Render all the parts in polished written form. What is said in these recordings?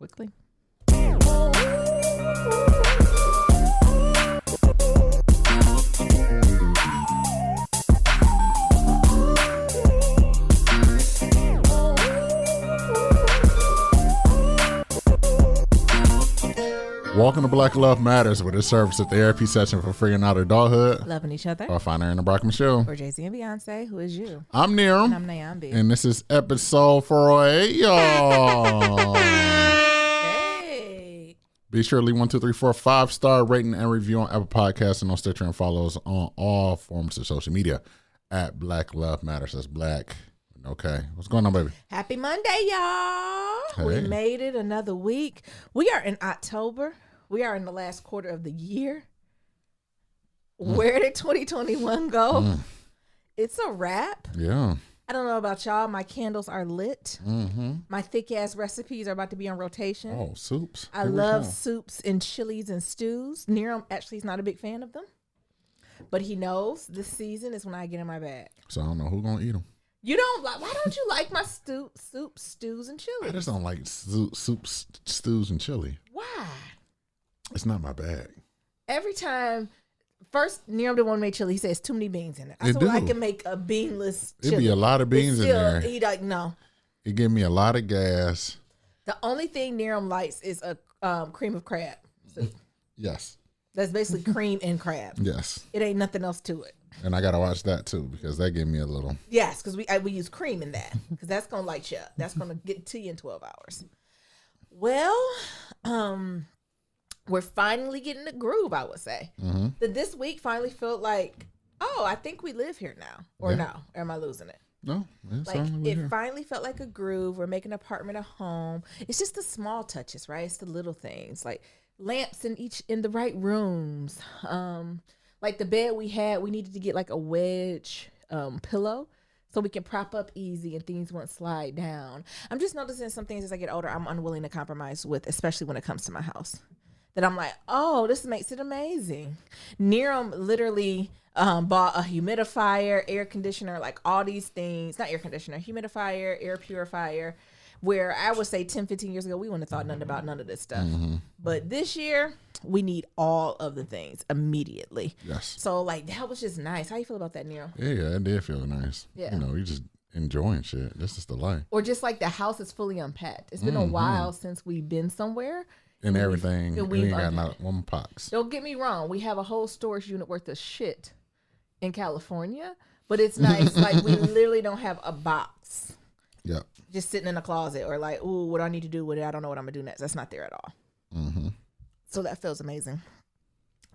quickly. Welcome to Black Love Matters, where this serves as a therapy session for figuring out adulthood. Loving each other. Or find her in the Brockman Show. Or Jay-Z and Beyonce. Who is you? I'm Neil. And I'm Nyambi. And this is episode 408, y'all. Hey. Be sure to leave 1, 2, 3, 4, 5-star rating and review on Apple Podcasts and on Stitcher, and follow us on all forms of social media at Black Love Matters. That's Black. Okay. What's going on, baby? Happy Monday, y'all. Hey. We made it another week. We are in October. We are in the last quarter of the year. Where did 2021 go? It's a wrap. Yeah. I don't know about y'all. My candles are lit. Mm-hmm. My thick-ass recipes are about to be on rotation. Oh, soups. I love soups and chilies and stews. Nero actually is not a big fan of them. But he knows this season is when I get in my bag. So I don't know who's going to eat them. You don't like? Why don't you like my soups, stews, and chili? I just don't like soups, stews, and chili. Why? It's not my bag. Every time, first Nero didn't want to make chili. He says too many beans in it. I It said, do. well, I can make a beanless chili. It'd be a lot of beans in there. He like, no. It give me a lot of gas. The only thing Nero likes is a cream of crab soup. Yes. That's basically cream and crab. Yes. It ain't nothing else to it. And I got to watch that too, because that gave me a little. Yes, because we use cream in that, because that's gonna light you up. That's gonna get to you in 12 hours. Well, we're finally getting the groove, I would say. Mm-hmm. That this week finally felt like, oh, I think we live here now. Or Yeah. no, am I losing it? No, it's Like only it here. finally felt like a groove. We're making an apartment a home. It's just the small touches, right? It's the little things, like lamps in the right rooms. Like the bed we had, we needed to get like a wedge pillow so we can prop up easy and things won't slide down. I'm just noticing some things as I get older I'm unwilling to compromise with, especially when it comes to my house. That I'm like, oh, this makes it amazing. Nerum literally bought a humidifier, air conditioner, like all these things. Not air conditioner, humidifier, air purifier. Where I would say 10, 15 years ago, we wouldn't have thought nothing about none of this stuff. Mm-hmm. But this year, we need all of the things immediately. Yes. So, like, that was just nice. How you feel about that, Nero? Yeah, it did feel nice. Yeah. You know, you just enjoying shit. This is the life. Or just like the house is fully unpacked. It's been a while since we've been somewhere. And everything. and We we've ain't got under- not one box. Don't get me wrong. We have a whole storage unit worth of shit in California. But it's nice. Like, we literally don't have a box Yep. just sitting in a closet or like, ooh, what do I need to do with it? I don't know what I'm going to do next. That's not there at all. Mm-hmm. So that feels amazing.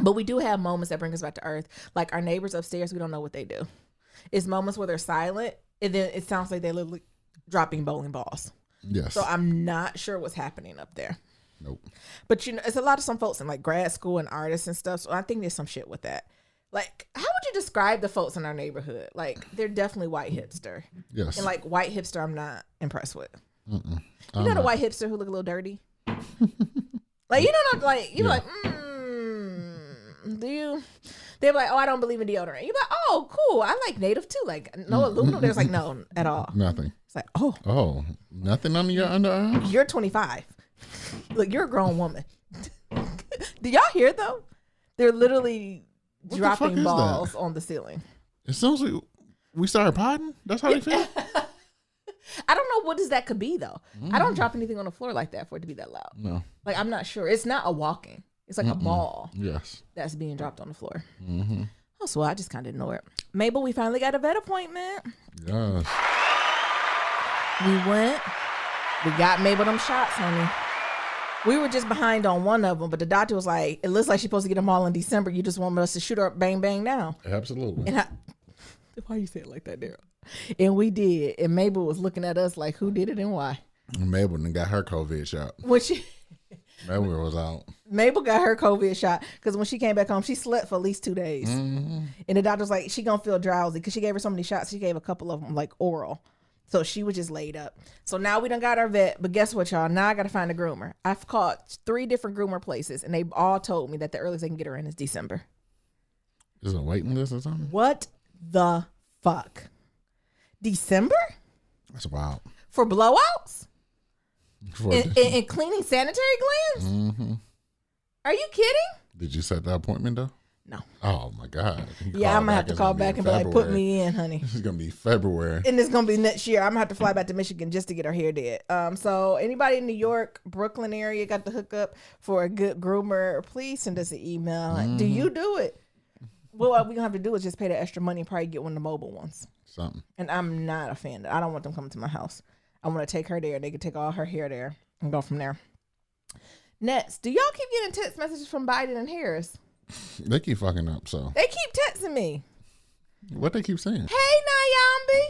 But we do have moments that bring us back to earth. Like our neighbors upstairs, we don't know what they do. It's moments where they're silent, and then it sounds like they're literally dropping bowling balls. Yes. So I'm not sure what's happening up there. Nope. But you know, it's a lot of some folks in like grad school and artists and stuff. So I think there's some shit with that. Like, how would you describe the folks in our neighborhood? Like, they're definitely white hipster. Yes. And like white hipster, I'm not impressed with. Mm-mm. You know the white hipster who look a little dirty? Like, you know, like, you're Yeah. like, do you? They're like, oh, I don't believe in deodorant. You're like, oh, cool. I like native too. Like, no aluminum. There's like, no, at all. Nothing. It's like, oh, Oh, nothing under your underarms? you're 25. Look, you're a grown woman. Do y'all hear though? They're literally What the fuck dropping is balls that? on the ceiling. As soon as we started potting, that's how they feel? I don't know what does that could be though. I don't drop anything on the floor like that for it to be that loud. No. Like, I'm not sure. It's not a walking. It's like a ball Yes. that's being dropped on the floor. Mm-hmm. Oh, so I just kind of ignore it. Mabel, we finally got a vet appointment. Yes. We went. We got Mabel them shots, honey. We were just behind on one of them, but the doctor was like, it looks like she's supposed to get them all in December. You just want us to shoot her up, bang, bang now. Absolutely. And why you say it like that, Daryl? And we did. And Mabel was looking at us like, who did it and why? Mabel done got her COVID shot. When she... Mabel was out. Mabel got her COVID shot because when she came back home, she slept for at least 2 days. Mm-hmm. And the doctor's like, she gonna feel drowsy because she gave her so many shots. She gave a couple of them like oral. So she was just laid up. So now we done got our vet. But guess what, y'all? Now I got to find a groomer. I've called 3 different groomer places, and they all told me that the earliest they can get her in is December. Is it a waiting list or something? What the fuck? December? That's wild. For blowouts? And cleaning sanitary glands? Mm-hmm. Are you kidding? Did you set the appointment though? No. Oh my God. Yeah, I'm gonna have to call back and be like, put me in, honey. This is gonna be February. And it's gonna be next year. I'm gonna have to fly back to Michigan just to get her hair did. So anybody in New York, Brooklyn area got the hookup for a good groomer, please send us an email. Mm-hmm. Do you do it? Well, what we're gonna have to do is just pay the extra money and probably get one of the mobile ones. Something. And I'm not a fan. I don't want them coming to my house. I want to take her there. They can take all her hair there and go from there. Next, do y'all keep getting text messages from Biden and Harris? They keep fucking up. So They keep texting me. what they keep saying? Hey, Nayambi.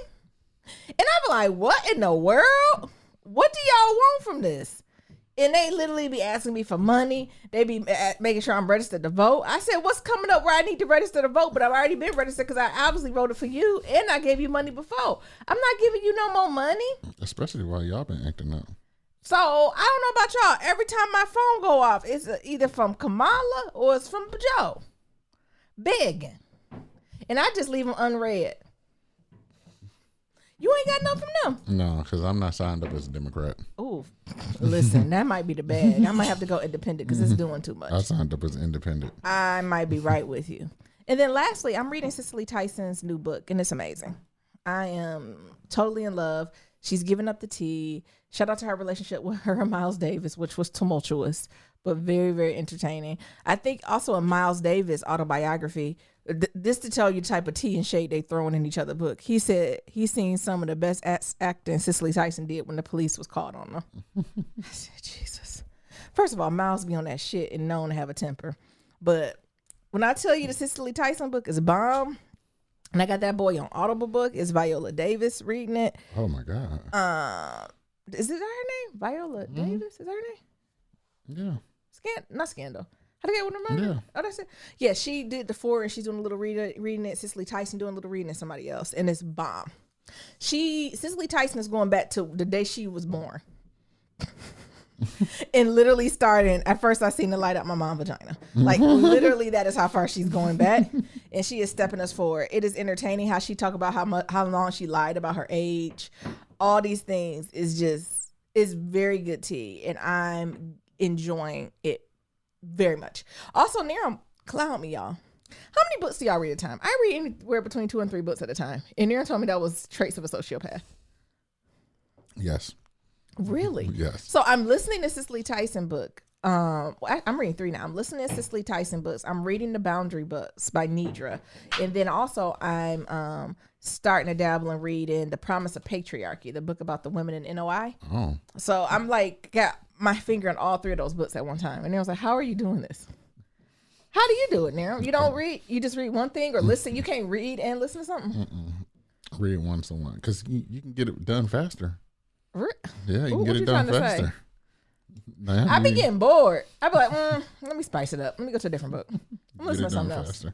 And I be like, what in the world? What do y'all want from this? And they literally be asking me for money. They be making sure I'm registered to vote. I said, what's coming up where I need to register to vote? But I've already been registered because I obviously voted for you and I gave you money before. I'm not giving you no more money. Especially while y'all been acting up. So I don't know about y'all. Every time my phone go off, it's either from Kamala or it's from Joe begging. And I just leave them unread. You ain't got nothing from them. No, because I'm not signed up as a Democrat. Ooh, listen, that might be the bag. I might have to go independent because it's doing too much. I signed up as independent. I might be right with you. And then lastly, I'm reading Cicely Tyson's new book, and it's amazing. I am totally in love. She's giving up the tea. Shout out to her relationship with her and Miles Davis, which was tumultuous, but very, very entertaining. I think also in Miles Davis' autobiography, this to tell you the type of tea and shade they throwing in each other book. He said he's seen some of the best acting Cicely Tyson did when the police was called on her. I said, Jesus. First of all, Miles be on that shit and known to have a temper. But when I tell you the Cicely Tyson book is bomb, and I got that boy on Audible book, it's Viola Davis reading it. Oh my God. Is it her name? Viola Davis? Is that her name? Yeah. Not Scandal. How do I get with her murder? Yeah. Oh, that's it. Yeah, she did the 4 and she's doing a little reading it. Cicely Tyson doing a little reading it, somebody else. And it's bomb. Cicely Tyson is going back to the day she was born. And literally starting, at first I seen the light out my mom's vagina. Like literally that is how far she's going back. And she is stepping us forward. It is entertaining how she talk about how long she lied about her age. All these things is very good tea. And I'm enjoying it very much. Also, Niram clown me, y'all. How many books do y'all read at a time? I read anywhere between 2 and 3 books at a time. And Niram told me that was traits of a sociopath. Yes. Really? Yes. So I'm listening to Cicely Tyson book. I'm reading 3 now. I'm listening to Cicely Tyson books. I'm reading the Boundary books by Nidra. And then also I'm starting to dabble and read in The Promise of Patriarchy, the book about the women in NOI. Oh. So I'm like, got my finger on all 3 of those books at one time. And I was like, how are you doing this? How do you do it, Niram? You don't read, you just read one thing or listen. You can't read and listen to something? Read once in a while. Because you can get it done faster. Yeah, you Ooh, can get it done faster. I be getting bored. I be like, let me spice it up. Let me go to a different book. I'm listening to something else.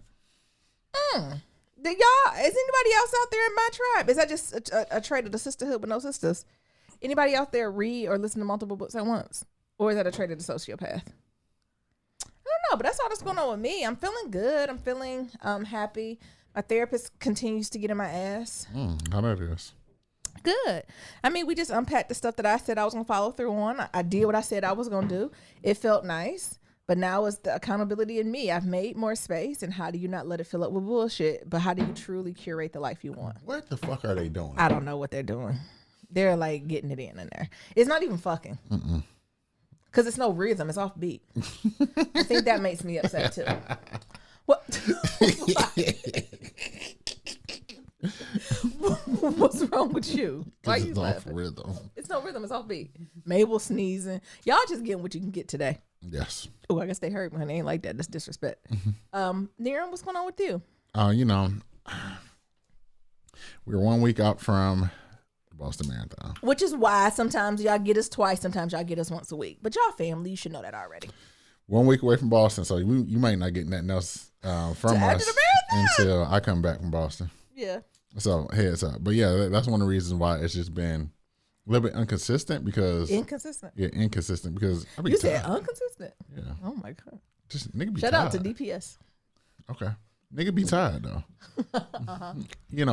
Did y'all, is anybody else out there in my tribe? Is that just a trait of the sisterhood with no sisters? Anybody out there read or listen to multiple books at once? Or is that a trait of the sociopath? I don't know, but that's all that's going on with me. I'm feeling good. I'm feeling happy. My therapist continues to get in my ass. How that is? Good. I mean, we just unpacked the stuff that I said I was going to follow through on. I did what I said I was going to do. It felt nice. But now it's the accountability in me. I've made more space. And how do you not let it fill up with bullshit? But how do you truly curate the life you want? What the fuck are they doing? I don't know what they're doing. They're like getting it in there. It's not even fucking. Because it's no rhythm. It's off beat. I think that makes me upset too. What? What's wrong with you? Why you laughing? Rhythm. It's no rhythm. It's off beat. Mabel sneezing. Y'all just getting what you can get today. Yes. Oh, I guess they hurt me. They ain't like that. That's disrespect. Niram, what's going on with you? We're 1 week out from the Boston Marathon. Which is why sometimes y'all get us twice. Sometimes y'all get us once a week. But y'all family, you should know that already. 1 week away from Boston, so you might not get nothing else from us until I come back from Boston. Yeah. So heads up. But yeah, that's one of the reasons why it's just been a little bit inconsistent because inconsistent. Yeah, inconsistent because I be you tired. said inconsistent. Yeah. Oh my god. Just nigga be Shout tired. out to DPS. Okay. Nigga be tired though.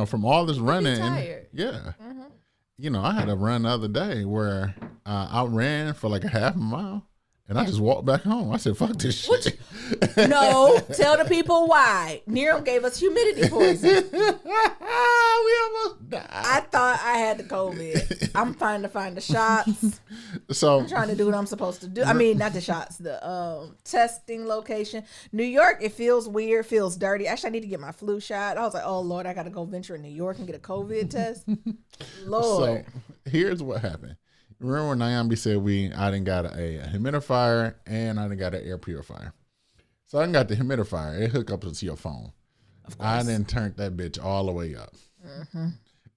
From all this running. tired. Yeah. you know, I had a run the other day where I ran for like a half a mile and I just walked back home. I said, fuck this shit. No, tell the people why. Nero gave us humidity poison. We almost died. I thought I had the COVID. I'm trying to find the shots. So I'm trying to do what I'm supposed to do. I mean, not the shots, the testing location. New York, it feels weird, feels dirty. Actually, I need to get my flu shot. I was like, oh, Lord, I got to go venture in New York and get a COVID test. Lord. So here's what happened. Remember when Nyambi said I didn't got a humidifier and I didn't got an air purifier. So I didn't got the humidifier. It hook up to your phone. I then turned that bitch all the way up. Mm-hmm.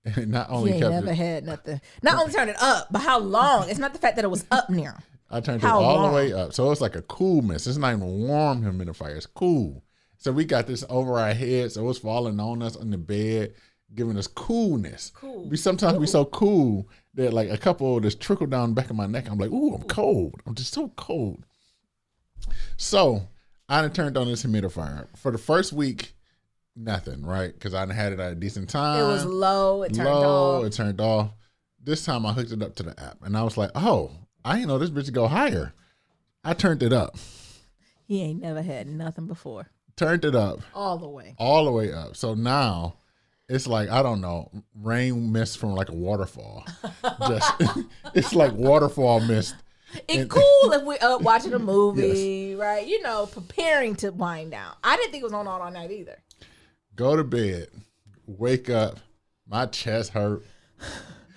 And not only you ain't never had nothing. Not only turn it up, but how long? It's not the fact that it was up near. I turned it all the way up. So it's like a cool mist. It's not even a warm humidifier. It's cool. So we got this over our head. So it's falling on us on the bed, giving us coolness. Cool. Sometimes we so cool that like a couple of this trickle down the back of my neck. I'm like, ooh, I'm cold. I'm just so cold. So I done turned on this humidifier. For the first week, nothing, right? Because I done had it at a decent time. It was low. It turned off. It turned off. This time I hooked it up to the app. And I was like, oh, I didn't know this bitch would go higher. I turned it up. He ain't never had nothing before. Turned it up. All the way. All the way up. So now it's like, I don't know, rain mist from like a waterfall. Just it's like waterfall mist. It's cool if we're up watching a movie, yes. Right? You know, preparing to wind down. I didn't think it was on all night either. Go to bed, wake up, my chest hurt.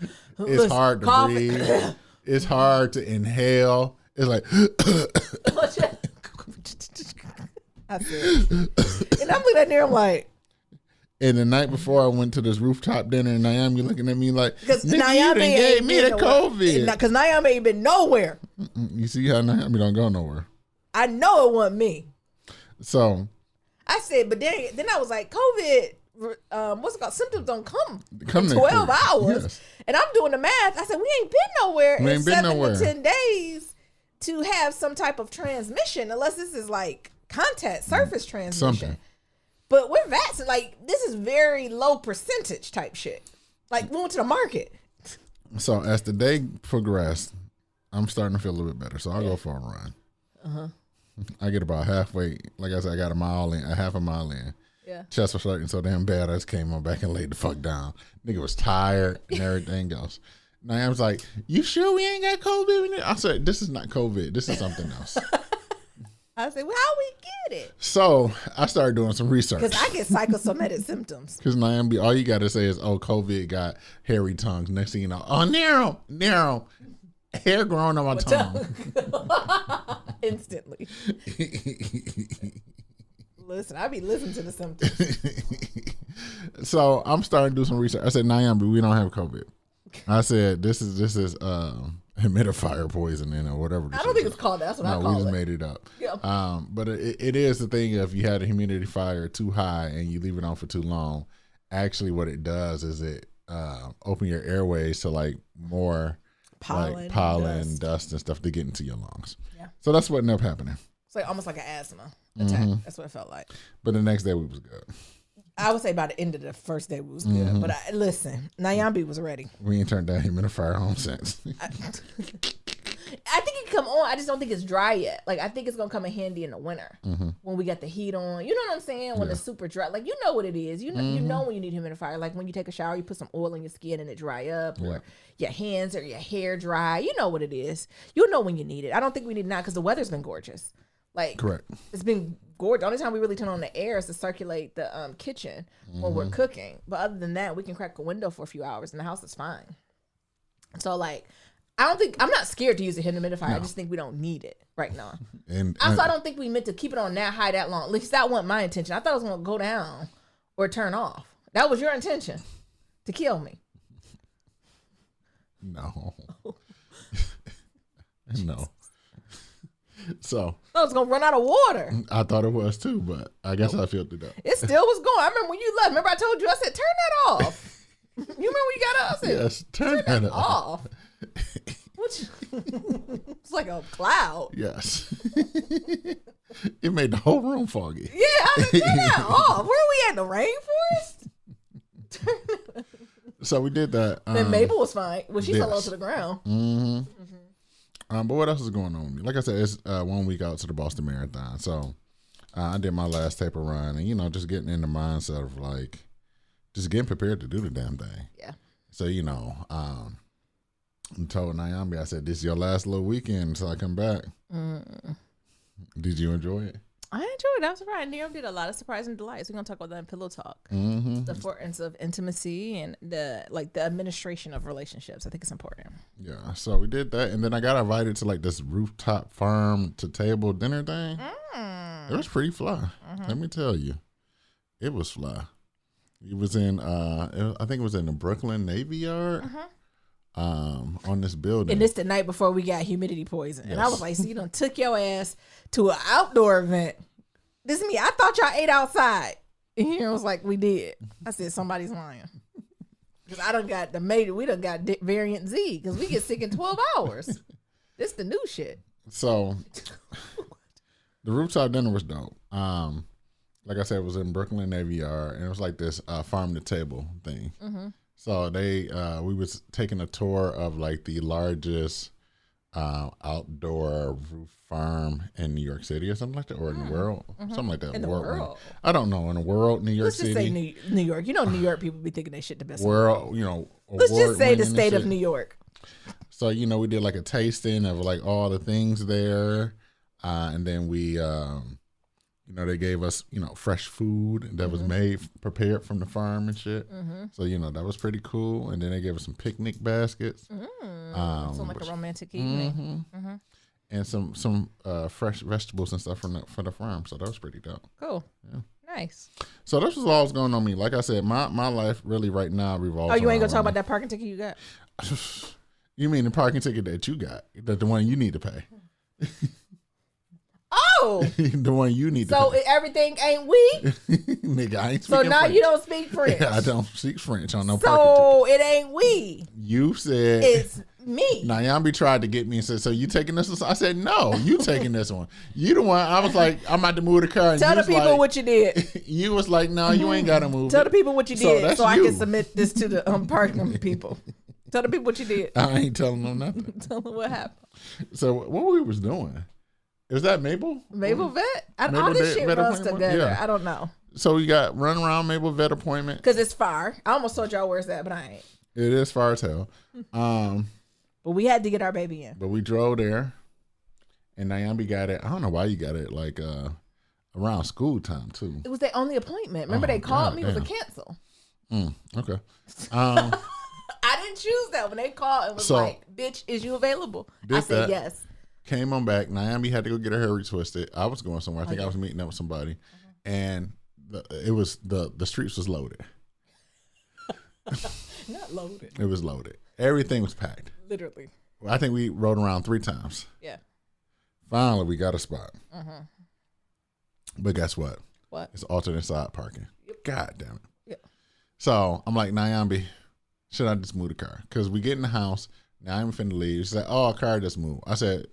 It's Listen, hard to breathe. It's hard to inhale. It's like I said, and I'm looking at there, I'm like. And the night before I went to this rooftop dinner, and Nyambi looking at me like, because Nyambi gave me the COVID. Because Nyambi ain't been nowhere. You see how Nyambi don't go nowhere. I know it wasn't me. So I said, but then I was like, COVID, what's it called? Symptoms don't come in 12 hours. Yes. And I'm doing the math. I said, we ain't been nowhere in 7 to 10 days to have some type of transmission, unless this is like contact surface transmission. Something. But we're vaccinated. Like, this is very low percentage type shit. Like, we went to the market. So as the day progressed, I'm starting to feel a little bit better. So I'll go for a run. Uh-huh. I get about halfway. Like I said, I got a half a mile in. Yeah. Chest was hurting so damn bad, I just came on back and laid the fuck down. Nigga was tired and everything else. Now I was like, you sure we ain't got COVID? I said, this is not COVID. This is something else. I said, well, how we get it? So I started doing some research. Because I get psychosomatic symptoms. Because Nyambi, all you got to say is, oh, COVID got hairy tongues. Next thing you know, oh, narrow, hair growing on my tongue. Instantly. Listen, I be listening to the symptoms. So I'm starting to do some research. I said, Nyambi, we don't have COVID. I said, this is humidifier poisoning or whatever. I don't think it's called that. That's what I call it. No, we just made it up. Yeah. But it is the thing, if you had a humidifier too high and you leave it on for too long, actually what it does is it open your airways to like more pollen, dust and stuff to get into your lungs. Yeah. So that's what ended up happening. It's like almost like an asthma attack. Mm-hmm. That's what it felt like. But the next day we was good. I would say by the end of the first day we was good. Mm-hmm. But listen, Nyambi was ready. We ain't turned that humidifier on since. I think it can come on. I just don't think it's dry yet. Like, I think it's going to come in handy in the winter when we got the heat on. You know what I'm saying? When it's super dry. Like, you know what it is. You know when you need humidifier. Like, when you take a shower, you put some oil in your skin and it dry up. Or your hands or your hair dry. You know what it is. You'll know when you need it. I don't think we need it now because the weather's been gorgeous. Like, correct. It's been gorgeous. The only time we really turn on the air is to circulate the kitchen when we're cooking. But other than that, we can crack a window for a few hours and the house is fine. So, like, I'm not scared to use a humidifier. No. I just think we don't need it right now. And also, I don't think we meant to keep it on that high that long. At least that wasn't my intention. I thought it was going to go down or turn off. That was your intention, to kill me. No. No. So I was gonna run out of water. I thought it was too, but I guess I filled it up. It still was going. I remember when you left. Remember I told you, I said, turn that off. You remember when you got up? I said, yes, turn that off. It's like a cloud. Yes. It made the whole room foggy. Yeah, I said, turn that off. Where are we at? The rainforest? So we did that. Then Mabel was fine. Well, she fell yes. to the ground. But what else is going on with me? Like I said, it's 1 week out to the Boston Marathon. So I did my last taper run, and just getting in the mindset of like just getting prepared to do the damn thing. Yeah. So I told Nyambi, I said, "This is your last little weekend until I come back." Did you enjoy it? I enjoyed it. I was surprised. Niram did a lot of surprising delights. We're gonna talk about that in Pillow Talk. The importance of intimacy and the administration of relationships. I think it's important. Yeah. So we did that, and then I got invited to like this rooftop farm to table dinner thing. It was pretty fly. Let me tell you, it was fly. It was in I think it was in the Brooklyn Navy Yard. On this building. And this the night before we got humidity poison. Yes. And I was like, so you done took your ass to an outdoor event. This is me. I thought y'all ate outside. And he was like, we did. I said, somebody's lying. Because we done got variant Z. Because we get sick in 12 hours. This the new shit. So the rooftop dinner was dope. Like I said, it was in Brooklyn Navy Yard. And it was like this farm to table thing. So we was taking a tour of like the largest outdoor roof farm in New York City or something like that, or in the world, something like that. In the world. I don't know. In the world, New York City. Let's just say New York. New York people be thinking they shit the best. World, let's just say the state of New York. So we did like a tasting of like all the things there, and then we. They gave us, fresh food that was prepared from the farm and shit. So, that was pretty cool. And then they gave us some picnic baskets. So like a romantic evening. And some fresh vegetables and stuff for the farm. So that was pretty dope. Cool. Yeah. Nice. So this was all was going on me. Like I said, my life really right now revolves. Oh, you ain't gonna talk about that parking ticket you got? You mean the parking ticket that you got? The one you need to pay? Oh, the one you need. So everything ain't we, nigga. I ain't. So now French. You don't speak French. Yeah, I don't speak French on no. So it ain't we. You said it's me. Nyambi tried to get me and said, "So you taking this one?" I said, "No, you taking this one. You the one." I was like, "I'm about to move the car." And tell the people what you did. You was like, "No, you ain't got to move." Tell the people what you did, so I can submit this to the parking people. Tell the people what you did. I ain't telling them nothing. Tell them what happened. So what we was doing. Is that Mabel? Mabel Vet? All this shit runs together. Yeah. I don't know. So we got run around Mabel Vet appointment. Because it's far. I almost told y'all where's that, but I ain't. It is far as hell. But we had to get our baby in. But we drove there. And Nyambi got it. I don't know why you got it like around school time too. It was their only appointment. Remember they called me. It was a cancel. Okay. I didn't choose that when they called and was like, bitch, is you available? I said yes. Came on back. Nyambi had to go get her hair retwisted. I was going somewhere. I think I was meeting up with somebody, and the streets was loaded. Not loaded. It was loaded. Everything was packed. Literally. I think we rode around 3 times. Yeah. Finally, we got a spot. But guess what? What? It's alternate side parking. Yep. God damn it. Yeah. So I'm like, Nyambi, should I just move the car? Because we get in the house. Now I'm finna leave. She's like, oh, car just moved. I said,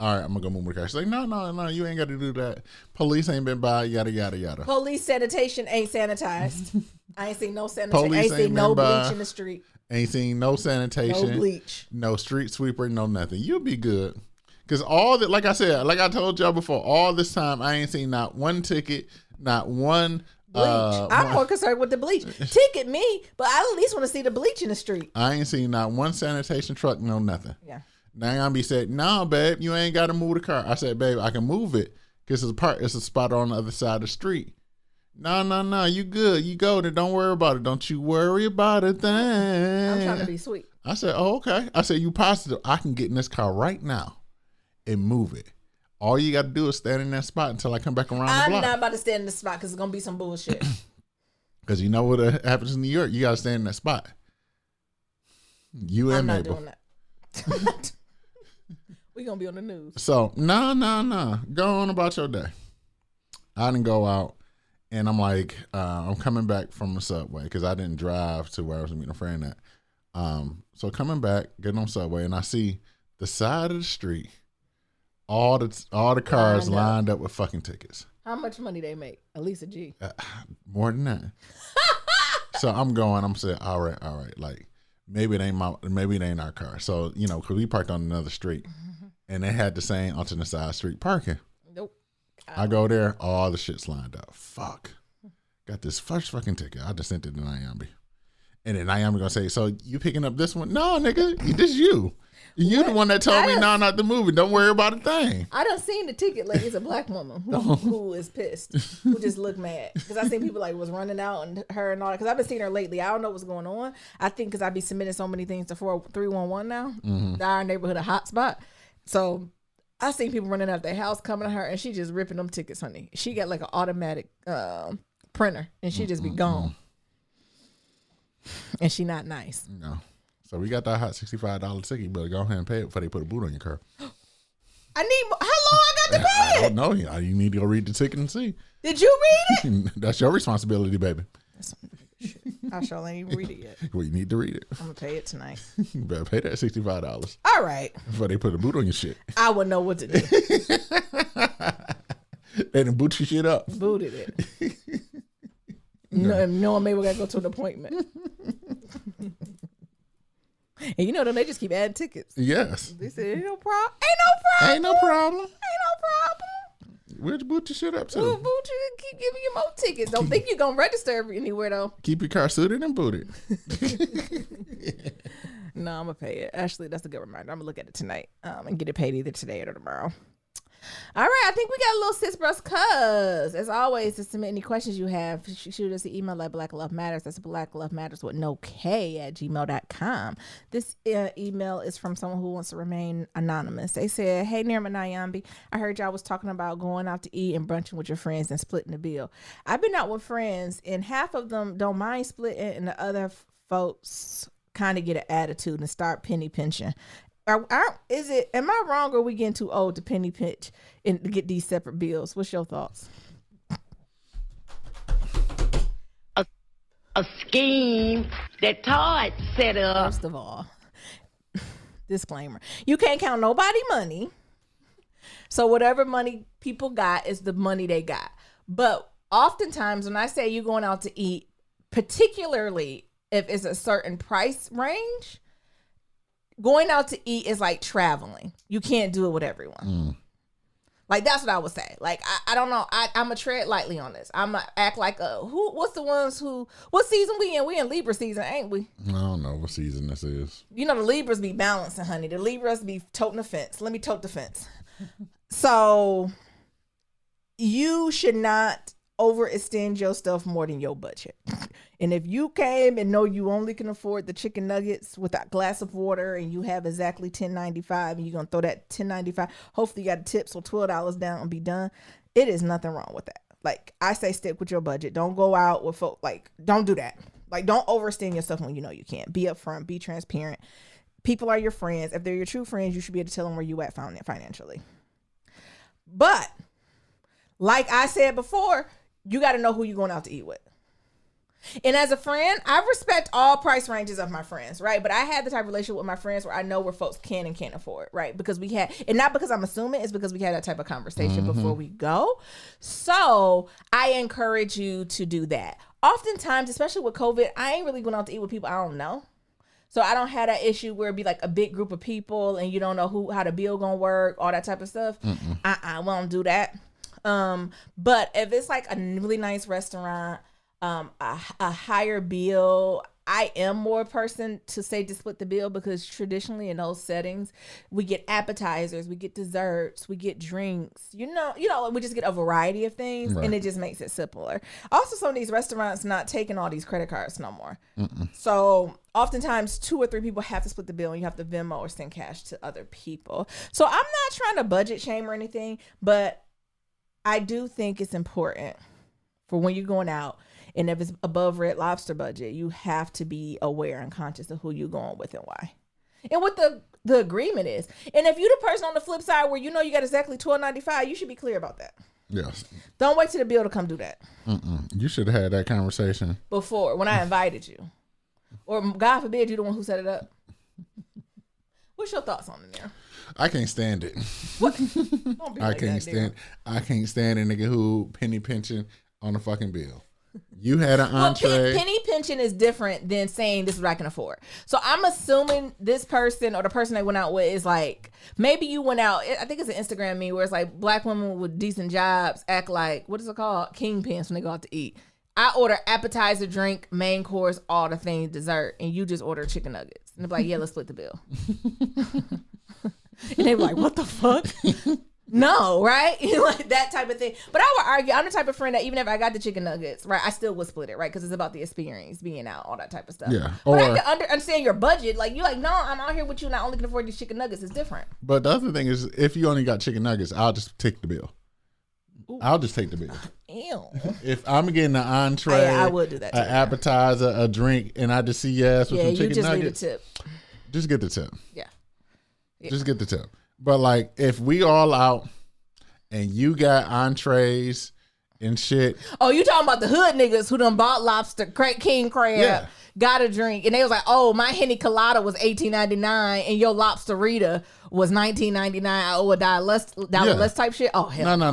all right, I'm gonna go move the car. She's like, no, you ain't got to do that. Police ain't been by, yada, yada, yada. Police sanitation ain't sanitized. I ain't seen no sanitation. I ain't seen no bleach in the street. Ain't seen no sanitation. No bleach. No street sweeper, no nothing. You'll be good. Because all that, like I said, like I told y'all before, all this time, I ain't seen not one ticket, not one bleach. I'm more concerned with the bleach. Ticket me, but I at least want to see the bleach in the street. I ain't seen not one sanitation truck, no nothing. Yeah. Nyambi said, "No, babe, you ain't got to move the car." I said, "Babe, I can move it because it's a spot on the other side of the street." No, you good. You go there. Don't worry about it. Don't you worry about a thing. I'm trying to be sweet. I said, "Oh, okay." I said, "You positive? I can get in this car right now and move it. All you got to do is stand in that spot until I come back around the block." I'm not about to stand in the spot because it's gonna be some bullshit. Because you know what happens in New York, you got to stand in that spot. You and Mabel. I'm not doing that. We gonna be on the news. So no. Go on about your day. I didn't go out, and I'm like, I'm coming back from the subway because I didn't drive to where I was meeting a friend at. So coming back, getting on subway, and I see the side of the street, all the cars lined up with fucking tickets. How much money they make? At least a G. More than that. So I'm saying, all right. Like, maybe it ain't our car. So, you know, because we parked on another street and they had the same alternate side street parking. Nope. I go there, all the shit's lined up. Fuck. Got this first fucking ticket. I just sent it to Nyambi. And then Nyambi gonna say, so you picking up this one? No, nigga, this you. You the one that told me no, not the movie. Don't worry about a thing. I done seen the ticket like it's a black woman who is pissed, who just looked mad. Because I seen people like was running out and her and all that. Because I've been seeing her lately. I don't know what's going on. I think because I be submitting so many things to 311 now. Our neighborhood a hot spot. So I seen people running out of their house coming to her and she just ripping them tickets, honey. She got like an automatic printer and she just be gone. And she not nice. No. So we got that hot $65 ticket. You better go ahead and pay it before they put a boot on your car. I need. How long I got to pay it? I don't know. You need to go read the ticket and see. Did you read it? That's your responsibility, baby. That's some shit. I sure ain't even read it yet. Well, you need to read it. I'm gonna pay it tonight. You better pay that $65. All right. Before they put a boot on your shit. I would know what to do. They done boot your shit up. Booted it. No one maybe we gotta go to an appointment. And you know them, they just keep adding tickets. Yes. They said, ain't no problem. Ain't no problem. Where'd you boot your shit up to? We'll boot you and keep giving you more tickets. Don't think you're gonna register anywhere though. Keep your car suited and booted. No, I'm gonna pay it. Actually, that's a good reminder. I'm gonna look at it tonight and get it paid either today or tomorrow. All right, I think we got a little sis bros cuz. As always, to submit any questions you have, shoot us an email at Black Love Matters. That's Black Love Matters with no K at gmail.com. This email is from someone who wants to remain anonymous. They said, hey, Nirma Nyambi, I heard y'all was talking about going out to eat and brunching with your friends and splitting the bill. I've been out with friends and half of them don't mind splitting and the other folks kind of get an attitude and start penny pinching. Am I wrong or are we getting too old to penny pinch and to get these separate bills? What's your thoughts? A scheme that Todd set up. First of all, disclaimer, you can't count nobody money. So whatever money people got is the money they got. But oftentimes when I say you're going out to eat, particularly if it's a certain price range, going out to eat is like traveling. You can't do it with everyone. Like, that's what I would say. Like, I don't know. I'm going to tread lightly on this. I'm going to act like, what season we in? We in Libra season, ain't we? I don't know what season this is. You know, the Libras be balancing, honey. The Libras be toting the fence. Let me tote the fence. So, you should not overextend your stuff more than your budget. And if you came and know you only can afford the chicken nuggets with a glass of water and you have exactly $10.95 and you're going to throw that $10.95, hopefully you got a tip, so $12 down and be done. It is nothing wrong with that. Like, I say stick with your budget. Don't go out with folk. Like, don't do that. Like, don't overextend yourself when you know you can't. Be upfront. Be transparent. People are your friends. If they're your true friends, you should be able to tell them where you at financially. But, like I said before, you got to know who you're going out to eat with. And as a friend, I respect all price ranges of my friends, right? But I had the type of relationship with my friends where I know where folks can and can't afford, right? Because we had, and not because I'm assuming, it's because we had that type of conversation before we go. So I encourage you to do that. Oftentimes, especially with COVID, I ain't really going out to eat with people I don't know. So I don't have that issue where it'd be like a big group of people and you don't know how the bill gonna work, all that type of stuff. I won't do that. But if it's like a really nice restaurant, a higher bill, I am more a person to say to split the bill because traditionally in those settings, we get appetizers, we get desserts, we get drinks, you know, we just get a variety of things and it just makes it simpler. Also, some of these restaurants not taking all these credit cards no more. So oftentimes 2 or 3 people have to split the bill and you have to Venmo or send cash to other people. So I'm not trying to budget shame or anything, but I do think it's important for when you're going out. And if it's above Red Lobster budget, you have to be aware and conscious of who you're going with and why. And what the agreement is. And if you're the person on the flip side where you know you got exactly $12.95, you should be clear about that. Yes. Don't wait till the bill to come do that. You should have had that conversation before, when I invited you. Or God forbid you're the one who set it up. What's your thoughts on it there? I can't stand it. What? Don't be like I can't stand a nigga who penny pinching on the fucking bill. You had an entree. Penny pinching is different than saying this is what I can afford. So I'm assuming this person or the person they went out with is like, maybe you went out, I think it's an Instagram meme where it's like black women with decent jobs act like, what is it called? Kingpins when they go out to eat. I order appetizer, drink, main course, all the things, dessert, and you just order chicken nuggets. And they're like, yeah, let's split the bill. And they were like, what the fuck? No, right? Like that type of thing. But I would argue, I'm the type of friend that even if I got the chicken nuggets, right, I still would split it, right? Because it's about the experience, being out, all that type of stuff. Yeah. But I can understand your budget. Like, you're like, no, I'm out here with you and I only can afford these chicken nuggets. It's different. But the other thing is, if you only got chicken nuggets, I'll just take the bill. Ooh. I'll just take the bill. Ew. If I'm getting an entree, I would do that too, an appetizer, a drink, and I just see yes with some chicken nuggets. Leave the tip. Just get the tip. Yeah. Just get the tip. But like, if we all out and you got entrees and shit. Oh, you talking about the hood niggas who done bought lobster, king crab, got a drink, and they was like, oh, my Henny Colada was $18.99 and your Lobsterita was $19.99. I owe $1 less type shit. Oh, hell no.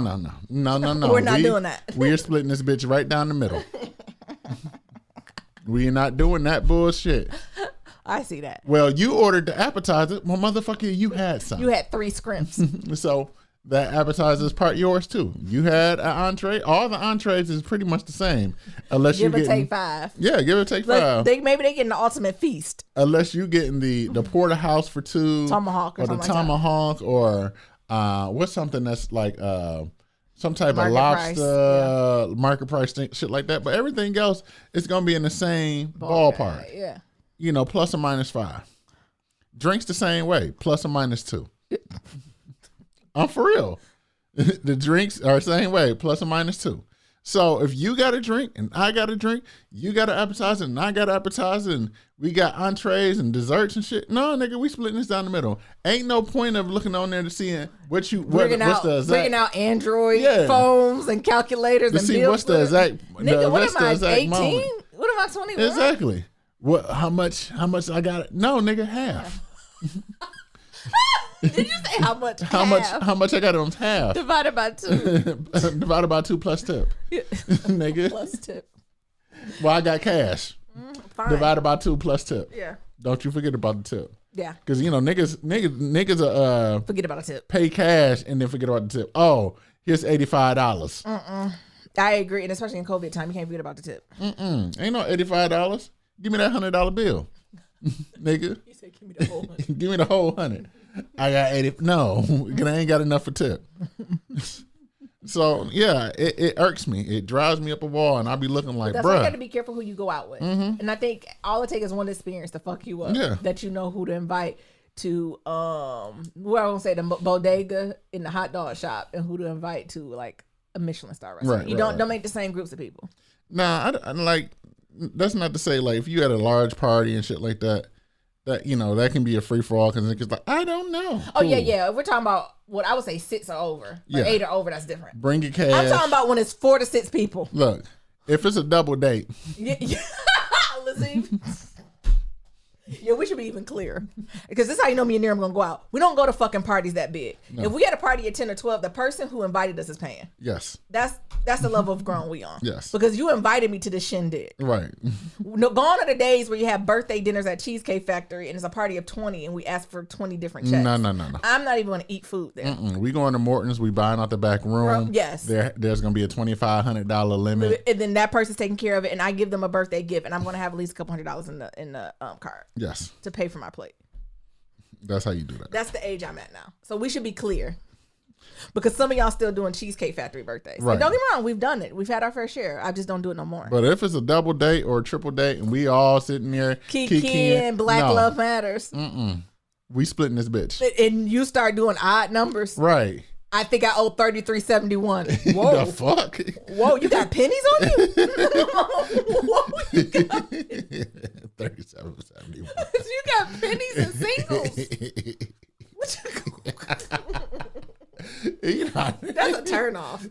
We're not doing that. We're splitting this bitch right down the middle. We're not doing that bullshit. I see that. Well, you ordered the appetizer. Well, motherfucker, you had some. You had 3 scrimps. So that appetizer is part yours too. You had an entree. All the entrees is pretty much the same, unless you take 5. Yeah, give or take 5. Maybe they getting the ultimate feast. Unless you getting the porterhouse for 2, tomahawk, or the tomahawk, or what's something that's like some type of lobster, market price thing, shit like that. But everything else is gonna be in the same ballpark. Yeah. You know, plus or minus 5. Drinks the same way, plus or minus 2. I'm for real. The drinks are the same way, plus or minus 2. So if you got a drink and I got a drink, you got an appetizer and I got an appetizer, and we got entrees and desserts and shit. No, nigga, we splitting this down the middle. Ain't no point of looking on there to see what's bringing out Android phones and calculators to and see what's the exact. Nigga, what am I, 18? Moment. What am I, 21? Exactly. What? How much I got? No, nigga, half. Did you say how much? How much I got on half? Divided by 2. Divided by 2 plus tip. Nigga. Plus tip. Well, I got cash. Fine. Divided by 2 plus tip. Yeah. Don't you forget about the tip. Yeah. Because you know niggas forget about a tip. Pay cash and then forget about the tip. Oh, here's $85. I agree, and especially in COVID time, you can't forget about the tip. Ain't no $85. Give me that $100 bill, nigga. You said give me the whole 100. Give me the whole 100. I got 80. No, because I ain't got enough for tip. So yeah, it irks me. It drives me up a wall, and I be looking like, that's bruh. why you got to be careful who you go out with. And I think all it takes is one experience to fuck you up. Yeah. That you know who to invite to where I won't say the bodega in the hot dog shop, and who to invite to like a Michelin star restaurant. Right, You don't make the same groups of people. Nah, I like. That's not to say like if you had a large party and shit like that, that you know that can be a free for all because it's like I don't know. Oh yeah. If we're talking about what I would say 6 or over, but 8 or over, that's different. Bring your cash. I'm talking about when it's 4 to 6 people. Look, if it's a double date, Listen. Yeah, we should be even clear. Because this is how you know me and Niram gonna go out. We don't go to fucking parties that big. No. If we had a party at 10 or 12, the person who invited us is paying. Yes. That's the level of grown we on. Yes. Because you invited me to the shindig. Right. No, gone are the days where you have birthday dinners at Cheesecake Factory and it's a party of 20 and we ask for 20 different checks. No. I'm not even gonna eat food there. We going to Morton's, we buying out the back room. Yes. There's gonna be a $2,500 limit. And then that person's taking care of it and I give them a birthday gift and I'm gonna have at least a couple $100 in the card. Yes. To pay for my plate. That's how you do that. That's the age I'm at now. So we should be clear. Because some of y'all still doing Cheesecake Factory birthdays. Right. And don't get me wrong, we've done it. We've had our fair share. I just don't do it no more. But if it's a double date or a triple date and we all sitting there Kiki and Black Love Matters. We splitting this bitch. And you start doing odd numbers. Right. I think I owe $33.71. Whoa. The fuck? Whoa, you got pennies on you? Whoa, you got $37.71. You got pennies and singles. That's a turn off.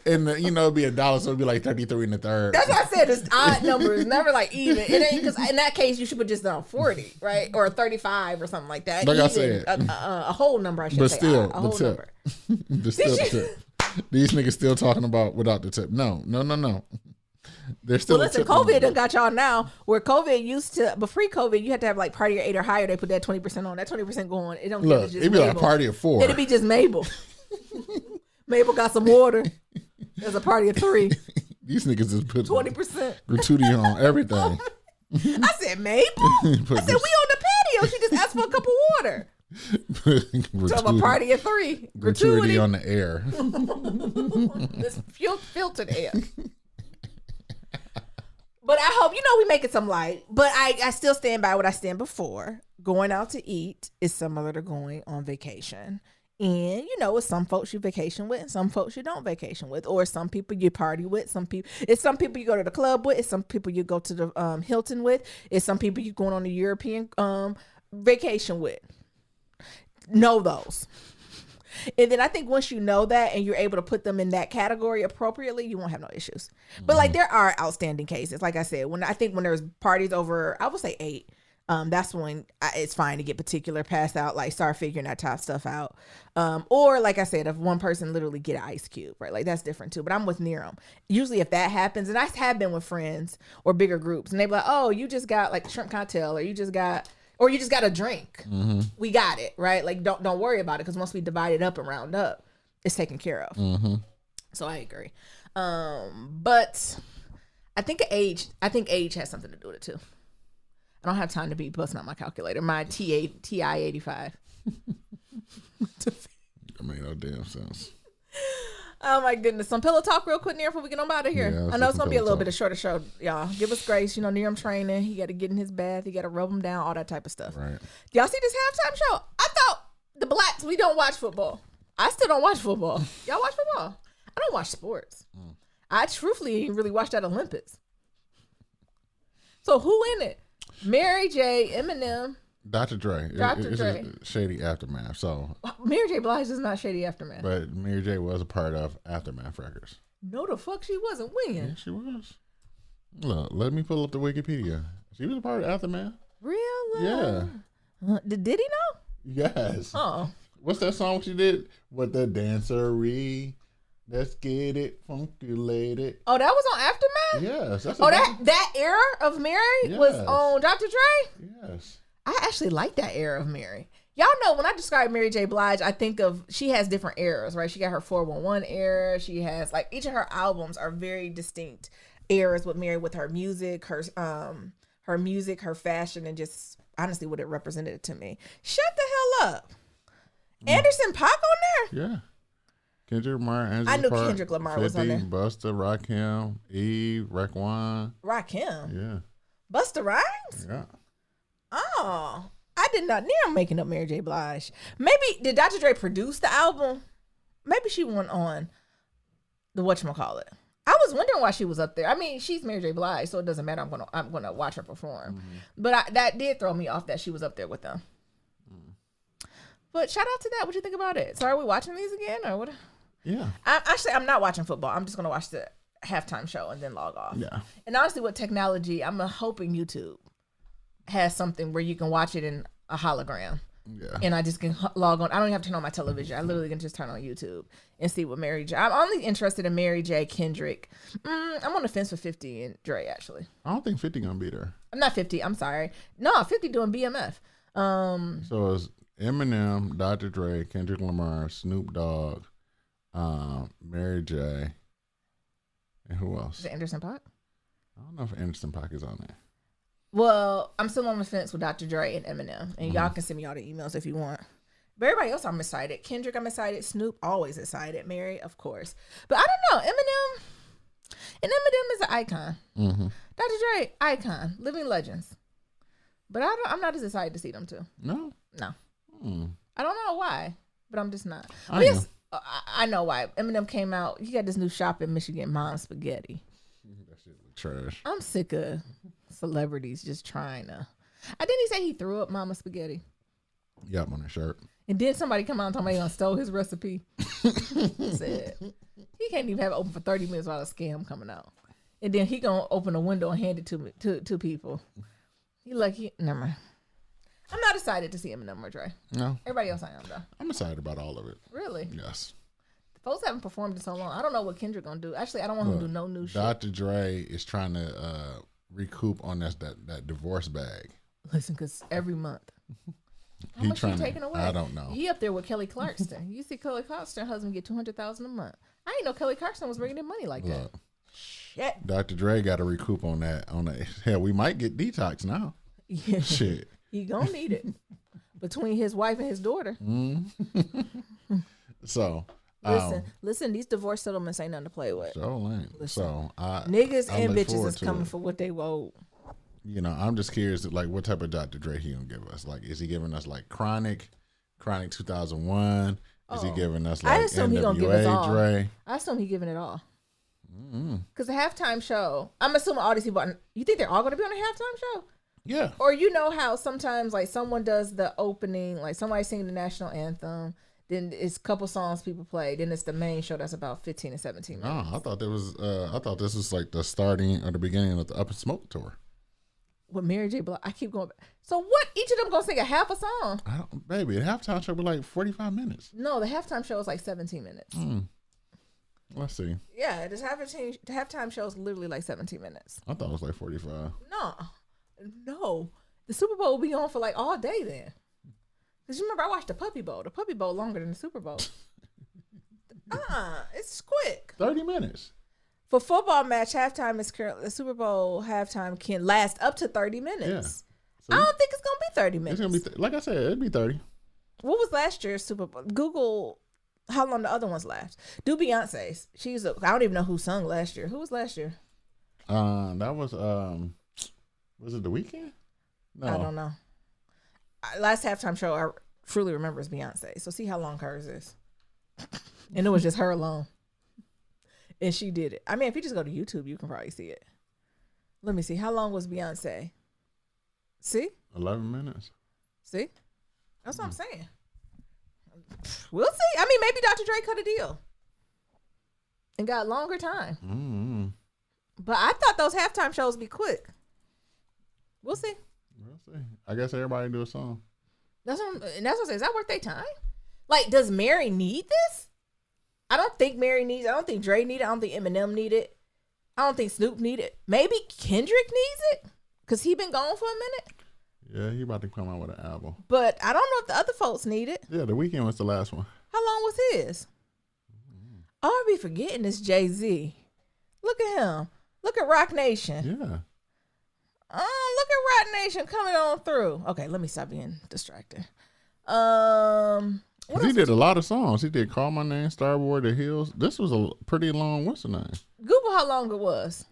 And it'd be $1, so it'd be like 33 and a third. That's what I said. It's odd numbers, never like even. It ain't because in that case you should put just on 40, right, or 35 or something like that. Like even, I said, a whole number. I should but say. Still, a whole the tip. number. But still, the tip. These niggas still talking about without the tip. No. They're still. Well, listen, COVID done got y'all now. Where COVID used to, but pre-COVID, you had to have like party of 8 or higher. They put that 20% on. That 20% going. It don't care. Look, it'd be like a party of 4. It'd be just Mabel. Mabel got some water. There's a party of 3. These niggas just put 20%. gratuity on everything. I said Mabel. I said we on the patio. She just asked for a cup of water. So a party of 3. Gratuity on the air. This filtered air. But I hope, we make it some light. But I still stand by what I stand before. Going out to eat is similar to going on vacation. And, it's some folks you vacation with and some folks you don't vacation with. Or some people you party with. It's some people you go to the club with. It's some people you go to the Hilton with. It's some people you going on a European vacation with. Know those. And then I think once you know that and you're able to put them in that category appropriately, you won't have no issues. But like there are outstanding cases. Like I said, when there's parties over, I would say 8, that's when it's fine to get particular, pass out, like start figuring that top stuff out. Or like I said, if one person literally get an ice cube, right? Like that's different too. But I'm with Niram. Usually if that happens, and I have been with friends or bigger groups, and they be like, oh, you just got like shrimp cocktail, or you just got a drink. Mm-hmm. We got it, right? Like don't worry about it, because once we divide it up and round up, it's taken care of. Mm-hmm. So I agree. But I think age has something to do with it too. I don't have time to be busting out my calculator. My TI-85. That made no damn sense. Oh my goodness. Some pillow talk real quick, Niram, before we get on out of here. Yeah, I know it's going to be a little talk. bit of shorter show, y'all. Give us grace. Niram training. He got to get in his bath. He got to rub him down, all that type of stuff. Right. Y'all see this halftime show? I thought the blacks, we don't watch football. I still don't watch football. Y'all watch football? I don't watch sports. I truthfully didn't really watch that Olympics. So who in it? Mary J, Eminem, Dr. Dre. Dr. It's Dre. a shady aftermath. So, Mary J. Blige is not Shady Aftermath. but Mary J was a part of Aftermath Records. No, the fuck she wasn't. When? Yeah, she was. Look, let me pull up the Wikipedia. She was a part of Aftermath. Real? Yeah. Did he know? Yes. Oh. What's that song she did? With the dancery. Let's get it funkulated. Oh, that was on Aftermath? Yes. That's that era of Mary was Yes. on Dr. Dre? Yes. I actually like that era of Mary. Y'all know when I describe Mary J. Blige, I think of, she has different eras, right? She got her 411 era. She has, like, each of her albums are very distinct eras with Mary, with her music, her music, her fashion, and just honestly what it represented to me. Shut the hell up. Anderson .Paak on there? Yeah. Kendrick Lamar, Angela I knew Park, Kendrick Lamar 50, was on there. Busta, Rakim, Eve, Raekwon. Rakim. Yeah. Busta Rhymes? Yeah. Oh, I did not. Now I'm making up Mary J. Blige. Maybe, did Dr. Dre produce the album? Maybe she went on the whatchamacallit. I was wondering why she was up there. I mean, she's Mary J. Blige, so it doesn't matter. I'm gonna watch her perform. Mm-hmm. But that did throw me off that she was up there with them. But shout out to that. What you think about it? So are we watching these again or what? Yeah. I'm not watching football. I'm just gonna watch the halftime show and then log off. Yeah. And honestly, with technology, I'm hoping YouTube has something where you can watch it in a hologram. Yeah. And I just can log on. I don't even have to turn on my television. I literally can just turn on YouTube and see what Mary J. I'm only interested in Mary J, Kendrick. I'm on the fence for 50 and Dre, actually. I don't think 50 gonna be there. I'm not 50. I'm sorry. No, 50 doing BMF. So it's Eminem, Dr. Dre, Kendrick Lamar, Snoop Dogg, Mary J, and who else? Is it Anderson .Paak? I don't know if Anderson .Paak is on there. Well, I'm still on the fence with Dr. Dre and Eminem. And y'all can send me all the emails if you want. But everybody else, I'm excited. Kendrick, I'm excited. Snoop, always excited. Mary, of course. But I don't know. Eminem is an icon. Mm-hmm. Dr. Dre, icon. Living legends. But I'm not as excited to see them too. No? No. Mm. I don't know why, but I'm just not. I But yes, I know why. Eminem came out. He got this new shop in Michigan, Mom's Spaghetti. That shit look trash. I'm sick of celebrities just trying to. I didn't he say he threw up Mama Spaghetti? Yep, on that shirt. And then somebody come out and told me he stole his recipe. Said he can't even have it open for 30 minutes while a scam coming out. And then he gonna open a window and hand it to me to people. Never mind. I'm not excited to see Eminem or Dre. No. Everybody else I am though. I'm excited about all of it. Really? Yes. Folks haven't performed in so long. I don't know what Kendrick gonna do. Actually, I don't want him to do no new shit. Dr. Dre is trying to recoup on that divorce bag. Listen, because every month. How much he taking away? I don't know. He up there with Kelly Clarkson. You see Kelly Clarkson husband get $200,000 a month. I didn't know Kelly Clarkson was bringing in money like that. Shit. Dr. Dre got to recoup on that. Hell, we might get detox now. Yeah. Shit. He gonna need it between his wife and his daughter. So listen. These divorce settlements ain't nothing to play with. So niggas and bitches is coming for what they owe. You know, I'm just curious, like, what type of Dr. Dre he gonna give us? Like, is he giving us like Chronic 2001? Is he giving us like I assume he gonna give us all. Dre? I assume he giving it all. Because the halftime show, I'm assuming all these people. You think they're all gonna be on a halftime show? Yeah. Or you know how sometimes like someone does the opening, like somebody singing the national anthem, then it's a couple songs people play, then it's the main show that's about 15 and 17 minutes. No, I thought this was like the starting or the beginning of the Up in Smoke tour. With Mary J. Blige, I keep going back. So what? Each of them gonna sing a half a song? Baby, the halftime show was like 45 minutes. No, the halftime show is like 17 minutes. Let's see. Yeah, the halftime show is literally like 17 minutes. I thought it was like 45. No. The Super Bowl will be on for like all day then. Because you remember I watched the Puppy Bowl. The Puppy Bowl longer than the Super Bowl. It's quick. 30 minutes. For football match, halftime is currently, the Super Bowl halftime can last up to 30 minutes. Yeah. I don't think it's going to be 30 minutes. It's going to be, like I said, it'd be 30. What was last year's Super Bowl? Google how long the other ones last. Do Beyonce's. I don't even know who sung last year. Who was last year? That was it The Weeknd? No. I don't know. Last halftime show I truly remember is Beyonce. So see how long hers is. And it was just her alone. And she did it. I mean, if you just go to YouTube, you can probably see it. Let me see. How long was Beyonce? See? 11 minutes. See? That's what I'm saying. We'll see. I mean, maybe Dr. Dre cut a deal and got longer time. But I thought those halftime shows would be quick. We'll see. I guess everybody do a song. That's what I'm saying. Is that worth their time? Like, does Mary need this? I don't think Mary needs it. I don't think Dre need it. I don't think Eminem need it. I don't think Snoop need it. Maybe Kendrick needs it because he been gone for a minute. Yeah, he about to come out with an album. But I don't know if the other folks need it. Yeah, The Weeknd was the last one. How long was his? All I be forgetting is Jay-Z. Look at him. Look at Rock Nation. Yeah. Oh, look at Rock Nation coming on through. Okay, let me stop being distracted. He did a lot of songs. He did Call My Name, Starboard, The Hills. This was a pretty long, what's the name? Google how long it was.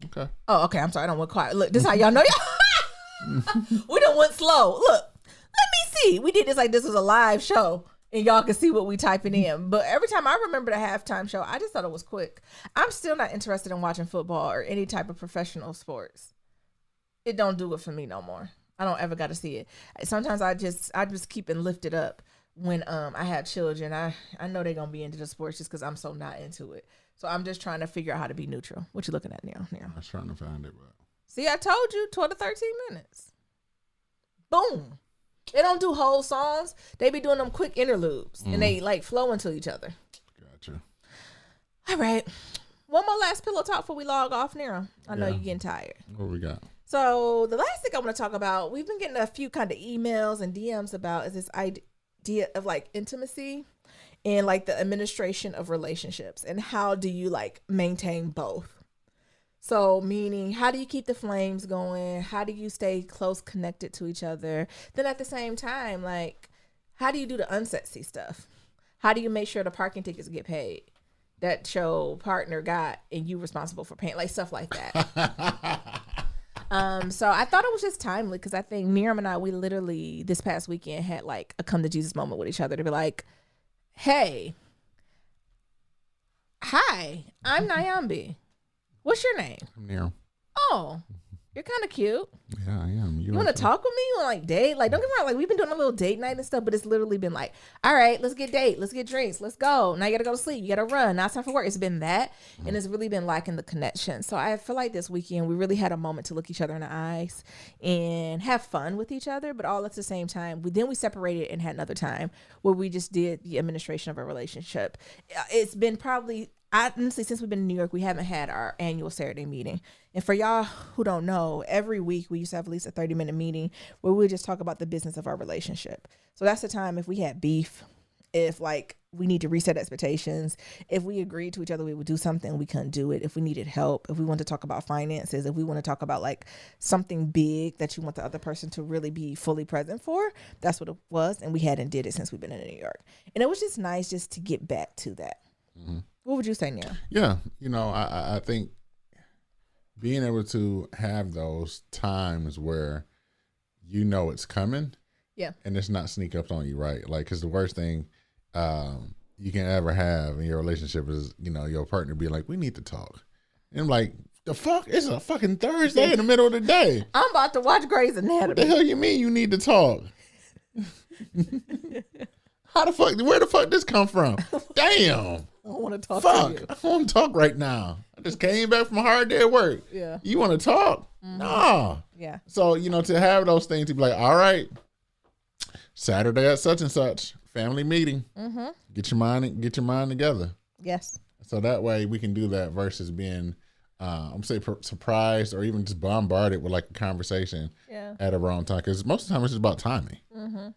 Okay. Oh, okay. I'm sorry. I don't want quiet. Look, this is how y'all know y'all. We done went slow. Look, let me see. We did this like this was a live show and y'all can see what we typing in. But every time I remember the halftime show, I just thought it was quick. I'm still not interested in watching football or any type of professional sports. It don't do it for me no more. I don't ever got to see it. Sometimes I just keep it lifted up when I have children. I know they're gonna be into the sports just because I'm so not into it. So I'm just trying to figure out how to be neutral. What you looking at now? I was trying to find it, but see, I told you 12 to 13 minutes. Boom. They don't do whole songs. They be doing them quick interludes and they like flow into each other. Gotcha. All right. One more last pillow talk before we log off, Nero. I know you're getting tired. What we got? So the last thing I want to talk about, we've been getting a few kind of emails and DMs about is this idea of like intimacy and like the administration of relationships and how do you like maintain both? So meaning how do you keep the flames going? How do you stay close connected to each other? Then at the same time, like how do you do the unsexy stuff? How do you make sure the parking tickets get paid that your partner got and you responsible for paying? Like stuff like that. So I thought it was just timely because I think Miriam and I, we literally this past weekend had like a come to Jesus moment with each other to be like, hey, hi, I'm Nyambi. What's your name? I'm Nero. Oh, You're kind of cute. Yeah, I am. You want to talk with me? You want to like date? Like, don't get me wrong. Like, we've been doing a little date night and stuff, but it's literally been like, all right, let's get date. Let's get drinks. Let's go. Now you got to go to sleep. You got to run. Now it's time for work. It's been that. And it's really been lacking the connection. So I feel like this weekend we really had a moment to look each other in the eyes and have fun with each other, but all at the same time. Then we separated and had another time where we just did the administration of a relationship. It's been probably... honestly, since we've been in New York, we haven't had our annual Saturday meeting. And for y'all who don't know, every week we used to have at least a 30-minute meeting where we would just talk about the business of our relationship. So that's the time if we had beef, if like we need to reset expectations, if we agreed to each other we would do something, we couldn't do it, if we needed help, if we want to talk about finances, if we want to talk about like something big that you want the other person to really be fully present for, that's what it was. And we hadn't did it since we've been in New York. And it was just nice just to get back to that. Mm-hmm. What would you say, Neil? Yeah, I think being able to have those times where it's coming, and it's not sneak up on you, right? Like, because the worst thing you can ever have in your relationship is, your partner be like, we need to talk. And I'm like, the fuck? It's a fucking Thursday in the middle of the day. I'm about to watch Grey's Anatomy. What the hell you mean you need to talk? How the fuck? Where the fuck this come from? Damn. I don't want to talk Fuck, to you. I don't want to talk right now. I just came back from a hard day at work. Yeah. You want to talk? Mm-hmm. Nah. Yeah. So, to have those things, to be like, all right, Saturday at such and such, family meeting. Mm-hmm. Get your mind together. Yes. So that way we can do that versus being, surprised or even just bombarded with like a conversation at a wrong time. Because most of the time it's just about timing. Mm-hmm.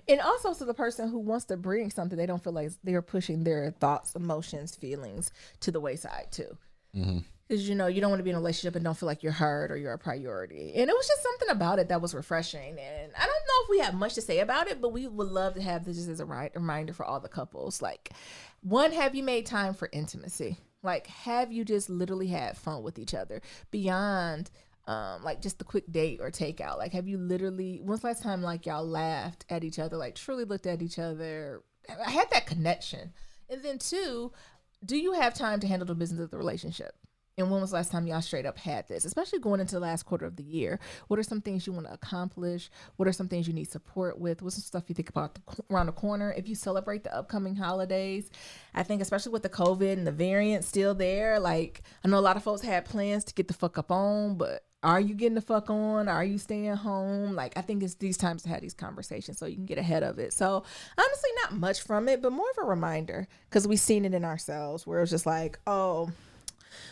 And also to the person who wants to bring something, they don't feel like they're pushing their thoughts, emotions, feelings to the wayside too. Mm-hmm. Because, you don't want to be in a relationship and don't feel like you're heard or you're a priority. And it was just something about it that was refreshing. And I don't know if we have much to say about it, but we would love to have this just as a reminder for all the couples. Like, one, have you made time for intimacy? Like, have you just literally had fun with each other beyond like just the quick date or takeout? Like, have you literally, when's the last time like y'all laughed at each other, like truly looked at each other? I had that connection. And then two, do you have time to handle the business of the relationship? And when was the last time y'all straight up had this, especially going into the last quarter of the year? What are some things you want to accomplish? What are some things you need support with? What's some stuff you think about around the corner? If you celebrate the upcoming holidays, I think especially with the COVID and the variant still there, like I know a lot of folks had plans to get the fuck up on, but are you getting the fuck on? Are you staying home? Like, I think it's these times to have these conversations so you can get ahead of it. So honestly, not much from it, but more of a reminder because we've seen it in ourselves where it's just like, oh,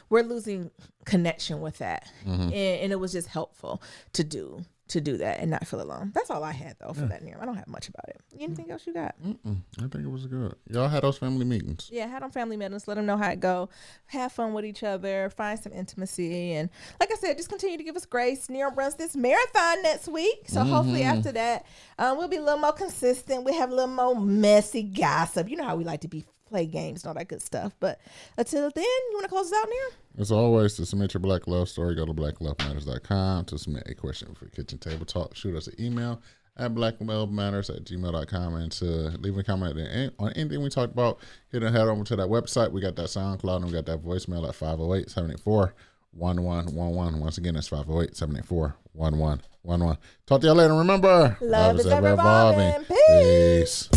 we're losing connection with that. Mm-hmm. And it was just helpful to do that and not feel alone. That's all I had though for that Neil. I don't have much about it. Anything else you got? I think it was good. Y'all had those family meetings. Yeah, had on family meetings. Let them know how it go. Have fun with each other. Find some intimacy. And like I said, just continue to give us grace. Neil runs this marathon next week. So hopefully after that, we'll be a little more consistent. We'll have a little more messy gossip. You know how we like to play games and all that good stuff. But until then, you want to close us out, Neil? As always, to submit your Black Love story, go to blacklovematters.com. To submit a question for Kitchen Table Talk, shoot us an email at blacklovematters@gmail.com. And to leave a comment on anything we talked about, head over to that website. We got that SoundCloud and we got that voicemail at 508-784-1111. Once again, that's 508-784-1111. Talk to y'all later. Remember, love is ever evolving. Peace.